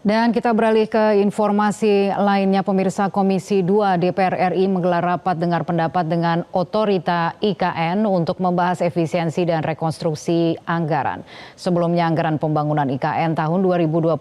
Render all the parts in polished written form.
Dan kita beralih ke informasi lainnya, pemirsa. Komisi 2 DPR RI menggelar rapat dengar pendapat dengan Otorita IKN untuk membahas efisiensi dan rekonstruksi anggaran. Sebelumnya anggaran pembangunan IKN tahun 2025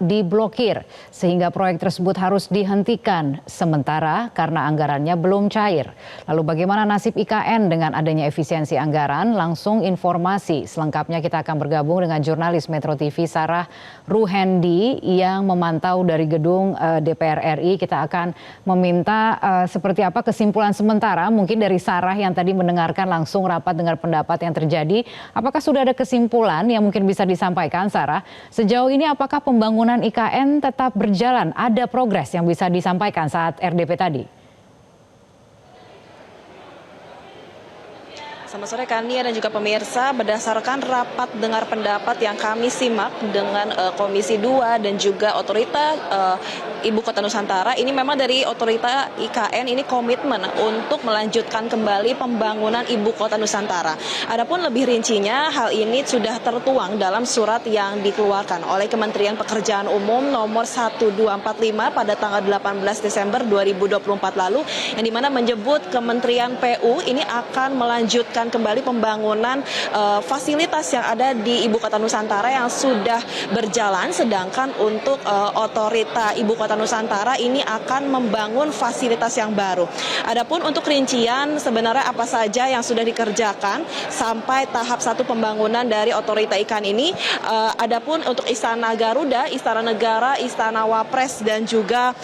diblokir sehingga proyek tersebut harus dihentikan sementara karena anggarannya belum cair. Lalu bagaimana nasib IKN dengan adanya efisiensi anggaran? Langsung informasi selengkapnya kita akan bergabung dengan jurnalis Metro TV Sarah Ruhendi yang memantau dari gedung DPR RI. Kita akan meminta seperti apa kesimpulan sementara mungkin dari Sarah yang tadi mendengarkan langsung rapat dengar pendapat yang terjadi. Apakah sudah ada kesimpulan yang mungkin bisa disampaikan, Sarah? Sejauh ini apakah pembangunan IKN tetap berjalan? Ada progres yang bisa disampaikan saat RDP tadi? Selamat sore Kania dan juga pemirsa, berdasarkan rapat dengar pendapat yang kami simak dengan Komisi 2 dan juga Otorita Ibu Kota Nusantara, ini memang dari Otorita IKN ini komitmen untuk melanjutkan kembali pembangunan Ibu Kota Nusantara. Adapun lebih rincinya, hal ini sudah tertuang dalam surat yang dikeluarkan oleh Kementerian Pekerjaan Umum nomor 1245 pada tanggal 18 Desember 2024 lalu, yang dimana menyebut Kementerian PU ini akan melanjutkan kembali pembangunan fasilitas yang ada di Ibu Kota Nusantara yang sudah berjalan, sedangkan untuk Otorita Ibu Kota Nusantara ini akan membangun fasilitas yang baru. Adapun untuk rincian sebenarnya apa saja yang sudah dikerjakan sampai tahap 1 pembangunan dari Otorita IKN ini, adapun untuk Istana Garuda, Istana Negara, Istana Wapres dan juga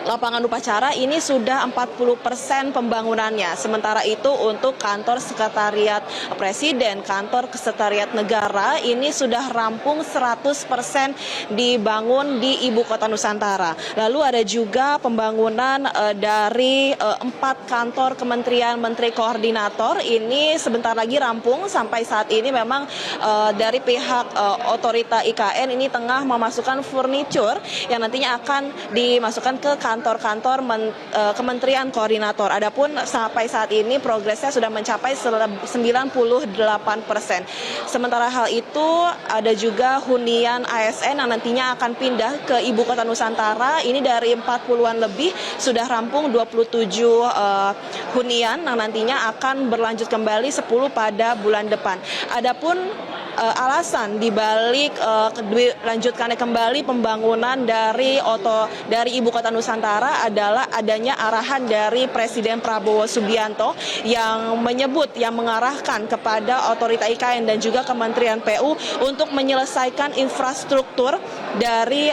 lapangan upacara ini sudah 40% pembangunannya. Sementara itu untuk kantor sekretariat presiden, kantor sekretariat negara ini sudah rampung 100% dibangun di Ibu Kota Nusantara. Lalu ada juga pembangunan dari 4 kantor kementerian menteri koordinator ini sebentar lagi rampung. Sampai saat ini memang dari pihak Otorita IKN ini tengah memasukkan furniture yang nantinya akan dimasukkan ke kantor-kantor kementerian koordinator. Adapun sampai saat ini progresnya sudah mencapai 98%. Sementara hal itu ada juga hunian ASN yang nantinya akan pindah ke Ibu Kota Nusantara. Ini dari 40-an lebih sudah rampung 27 hunian yang nantinya akan berlanjut kembali 10 pada bulan depan. Adapun alasan dibalik dilanjutkannya kembali pembangunan dari Ibu Kota Nusantara adalah adanya arahan dari Presiden Prabowo Subianto yang mengarahkan kepada Otorita IKN dan juga Kementerian PU untuk menyelesaikan infrastruktur dari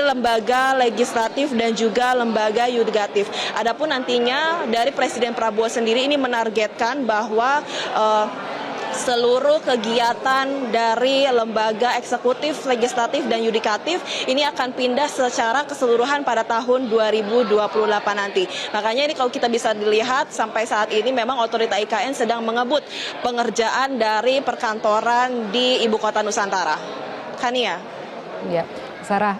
lembaga legislatif dan juga lembaga yudikatif. Adapun nantinya dari Presiden Prabowo sendiri ini menargetkan bahwa seluruh kegiatan dari lembaga eksekutif, legislatif, dan yudikatif ini akan pindah secara keseluruhan pada tahun 2028 nanti. Makanya ini kalau kita bisa dilihat sampai saat ini memang Otorita IKN sedang mengebut pengerjaan dari perkantoran di Ibu Kota Nusantara. Kania. Ya. Sarah,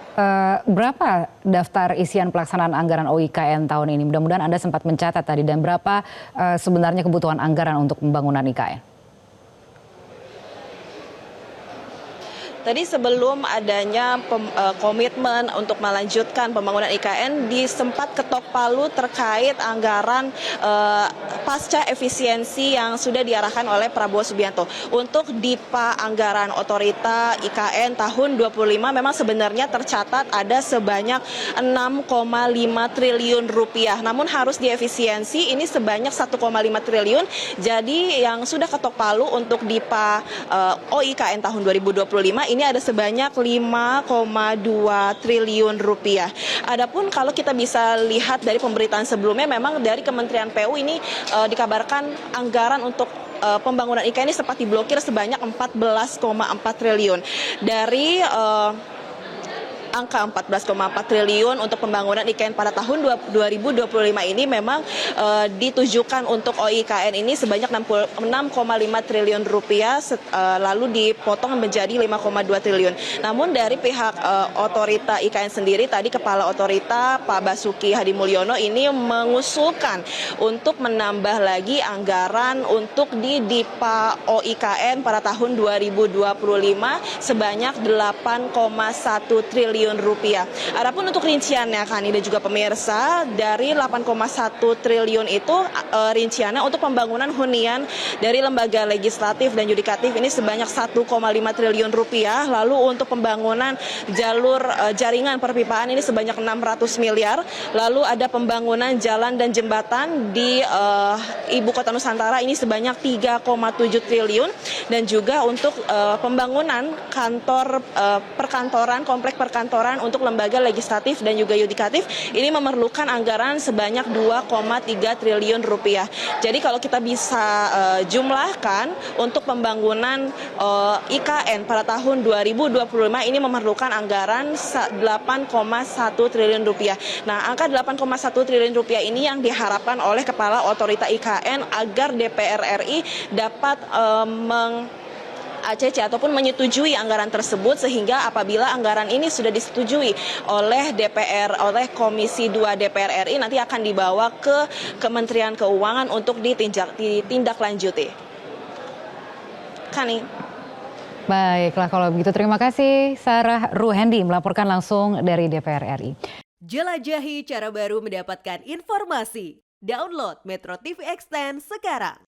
berapa daftar isian pelaksanaan anggaran OIKN tahun ini? Mudah-mudahan Anda sempat mencatat tadi, dan berapa sebenarnya kebutuhan anggaran untuk pembangunan IKN? Tadi sebelum adanya komitmen untuk melanjutkan pembangunan IKN, sempat ketok palu terkait anggaran pasca efisiensi yang sudah diarahkan oleh Prabowo Subianto. Untuk DIPA anggaran Otorita IKN tahun 25 memang sebenarnya tercatat ada sebanyak 6,5 triliun rupiah. Namun harus diefisiensi ini sebanyak 1,5 triliun. Jadi yang sudah ketok palu untuk DIPA OIKN tahun 2025 ini ada sebanyak 5,2 triliun rupiah. Adapun kalau kita bisa lihat dari pemberitaan sebelumnya, memang dari Kementerian PU ini dikabarkan anggaran untuk pembangunan IKN ini sempat diblokir sebanyak 14,4 triliun. Dari angka 14,4 triliun untuk pembangunan IKN pada tahun 2025 ini memang ditujukan untuk OIKN ini sebanyak 6,5 triliun rupiah, lalu dipotong menjadi 5,2 triliun. Namun dari pihak otorita IKN sendiri, tadi Kepala Otorita Pak Basuki Hadimulyono ini mengusulkan untuk menambah lagi anggaran untuk di DIPA OIKN pada tahun 2025 sebanyak 8,1 triliun rupiah. Adapun untuk rinciannya, Kani dan juga pemirsa, dari 8,1 triliun itu rinciannya untuk pembangunan hunian dari lembaga legislatif dan yudikatif ini sebanyak 1,5 triliun rupiah. Lalu untuk pembangunan jalur jaringan perpipaan ini sebanyak 600 miliar. Lalu ada pembangunan jalan dan jembatan di Ibu Kota Nusantara ini sebanyak 3,7 triliun. Dan juga untuk pembangunan kantor perkantoran, komplek perkantoran untuk lembaga legislatif dan juga yudikatif ini memerlukan anggaran sebanyak 2,3 triliun rupiah. Jadi kalau kita bisa jumlahkan untuk pembangunan IKN pada tahun 2025 ini memerlukan anggaran 8,1 triliun rupiah. Nah, angka 8,1 triliun rupiah ini yang diharapkan oleh Kepala Otorita IKN agar DPR RI dapat ACC ataupun menyetujui anggaran tersebut, sehingga apabila anggaran ini sudah disetujui oleh DPR, oleh Komisi 2 DPR RI, nanti akan dibawa ke Kementerian Keuangan untuk ditindaklanjuti. Kani. Baiklah kalau begitu, terima kasih Sarah Ruhendi melaporkan langsung dari DPR RI. Jelajahi cara baru mendapatkan informasi. Download Metro TV Extend sekarang.